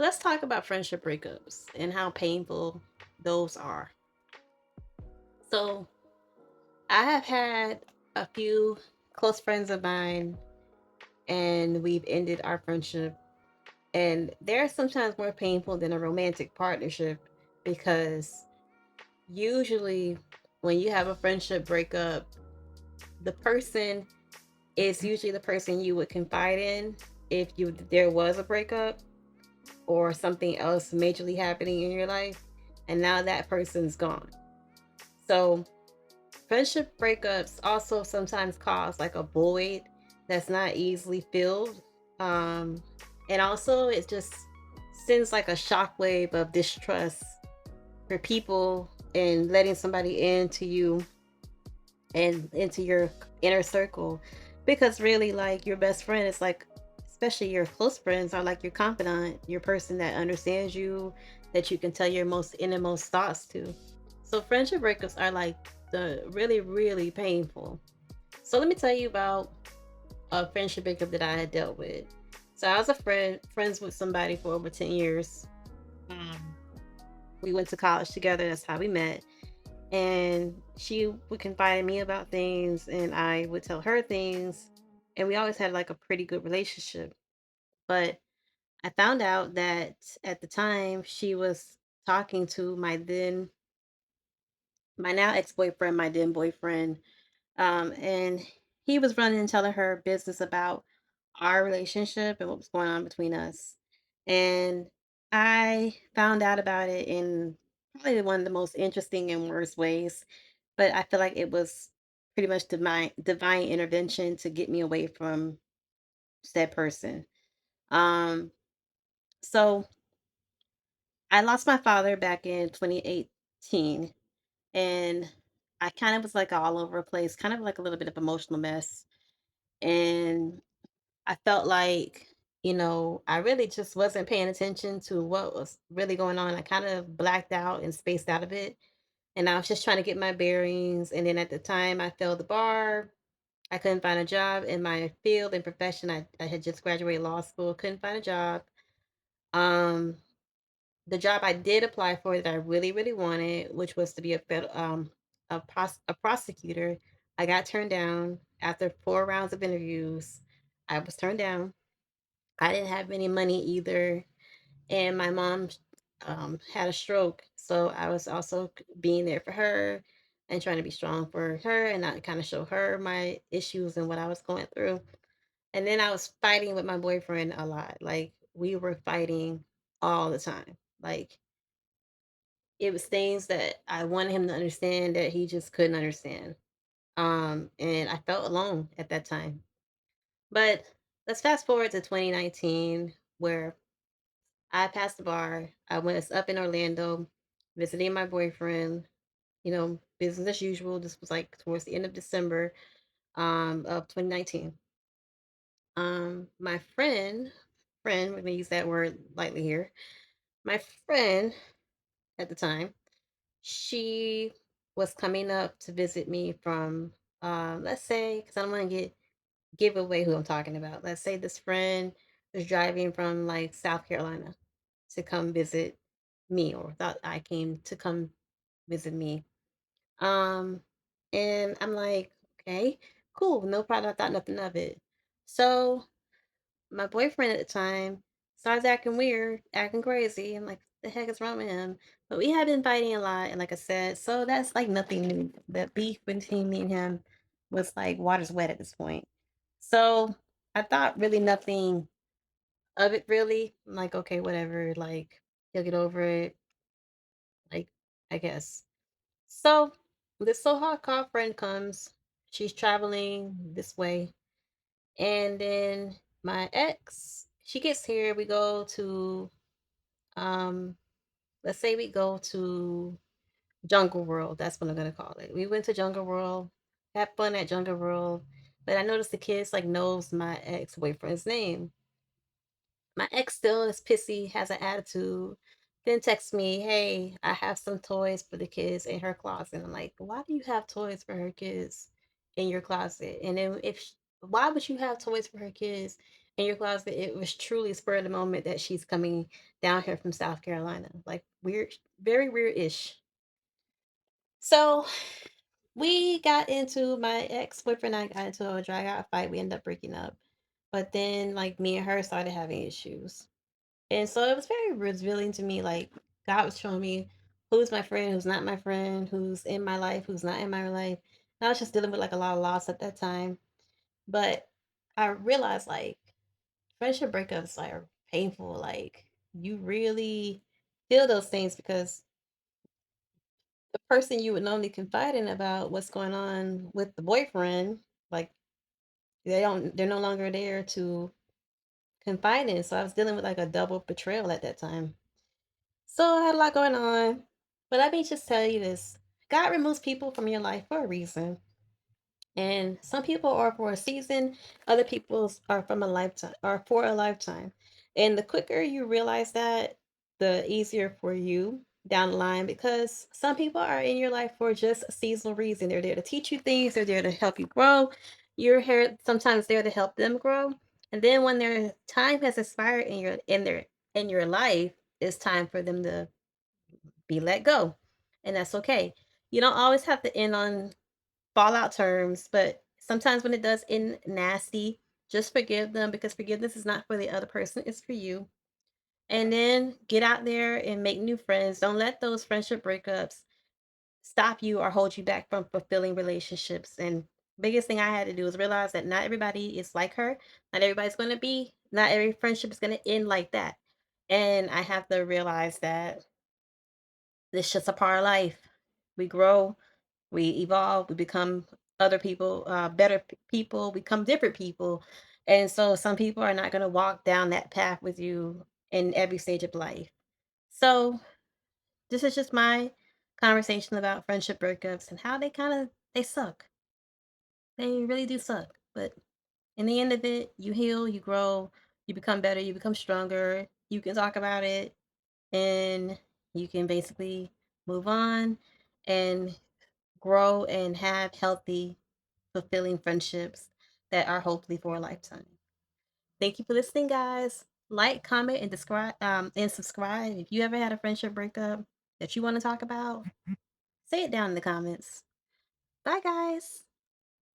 Let's talk about friendship breakups and how painful those are. So, I have had a few close friends of mine, and we've ended our friendship. And they're sometimes more painful than a romantic partnership because usually when you have a friendship breakup, the person is usually the person you would confide in if there was a breakup or something else majorly happening in your life, and now that person's gone. So friendship breakups also sometimes cause like a void that's not easily filled. Um, and also it just sends like a shockwave of distrust for people and letting somebody into you and into your inner circle. Because really, like your best friend is like, especially your close friends are like your confidant, your person that understands you, that you can tell your most innermost thoughts to. So friendship breakups are like the really, really painful. So let me tell you about a friendship breakup that I had dealt with. So I was a friends with somebody for over 10 years. Um, we went to college together. That's how we met. And she would confide in me about things, and I would tell her things. And we always had like a pretty good relationship. But I found out that at the time she was talking to my now ex boyfriend, my then boyfriend. And he was running and telling her business about our relationship and what was going on between us. And I found out about it in probably one of the most interesting and worst ways. But I feel like it was pretty much divine intervention to get me away from said person. Um, so I lost my father back in 2018, and I kind of was like all over the place, kind of like a little bit of emotional mess. And I felt like, I really just wasn't paying attention to what was really going on. I kind of blacked out and spaced out of it. And I was just trying to get my bearings. And then at the time, I failed the bar. I couldn't find a job in my field and profession. I had just graduated law school, couldn't find a job. Um, the job I did apply for that I really, really wanted, which was to be a prosecutor, I got turned down after 4 rounds of interviews. I was turned down. I didn't have any money either, and my mom had a stroke, so I was also being there for her and trying to be strong for her, and I kind of show her my issues and what I was going through. And then I was fighting with my boyfriend a lot. Like we were fighting all the time. Like it was things that I wanted him to understand that he just couldn't understand. And I felt alone at that time. But let's fast forward to 2019, where I passed the bar. I was up in Orlando visiting my boyfriend, business as usual. This was like towards the end of December of 2019. My friend, we're gonna use that word lightly here. My friend at the time, she was coming up to visit me from let's say, because I don't want to give away who I'm talking about. Let's say this friend was driving from like South Carolina to come visit me, or thought I came to come visit me. Um, and I'm like, okay, cool, no problem. I thought nothing of it. So my boyfriend at the time starts acting weird, acting crazy. I'm like, the heck is wrong with him? But we had been fighting a lot, and like I said, so that's like nothing new. The beef between me and him was like water's wet at this point. So I thought really nothing of it really. I'm like, okay, whatever, like he'll get over it, like I guess. So this so-called call friend comes. She's traveling this way. And then my ex, she gets here. We go to um let's say we go to Jungle World. That's what I'm gonna call it. We went to Jungle World, had fun at Jungle World. But I noticed the kids like knows my ex-boyfriend's name. My ex still is pissy, has an attitude, then texts me, "Hey, I have some toys for the kids in her closet." I'm like, "Why do you have toys for her kids in your closet?" And then why would you have toys for her kids in your closet, it was truly spur of the moment that she's coming down here from South Carolina. Like weird, very weird-ish. So we got into my ex-boyfriend and I got into a drag out fight. We ended up breaking up. But then like me and her started having issues. And so it was very revealing to me, like God was showing me who's my friend, who's not my friend, who's in my life, who's not in my life. And I was just dealing with like a lot of loss at that time. But I realized like friendship breakups are painful. Like you really feel those things because the person you would normally confide in about what's going on with the boyfriend, like they're no longer there to confide in. So I was dealing with like a double betrayal at that time. So I had a lot going on. But let me just tell you this. God removes people from your life for a reason. And some people are for a season, other people are from a lifetime or for a lifetime. And the quicker you realize that, the easier for you down the line because some people are in your life for just a seasonal reason. They're there to teach you things, they're there to help you grow. You're here sometimes there to help them grow. And then when their time has expired in your life, it's time for them to be let go. And that's okay. You don't always have to end on fallout terms, but sometimes when it does end nasty, just forgive them because forgiveness is not for the other person, it's for you. And then get out there and make new friends. Don't let those friendship breakups stop you or hold you back from fulfilling relationships. And biggest thing I had to do is realize that not everybody is like her. Not every friendship is going to end like that. And I have to realize that it's just a part of life. We grow, we evolve, we become other people, people, become different people. And so some people are not going to walk down that path with you in every stage of life. So this is just my conversation about friendship breakups and how they suck. They really do suck. But in the end of it, you heal, you grow, you become better, you become stronger. You can talk about it and you can basically move on and grow and have healthy, fulfilling friendships that are hopefully for a lifetime. Thank you for listening, guys. Like, comment, and subscribe. If you ever had a friendship breakup that you want to talk about, say it down in the comments. Bye, guys.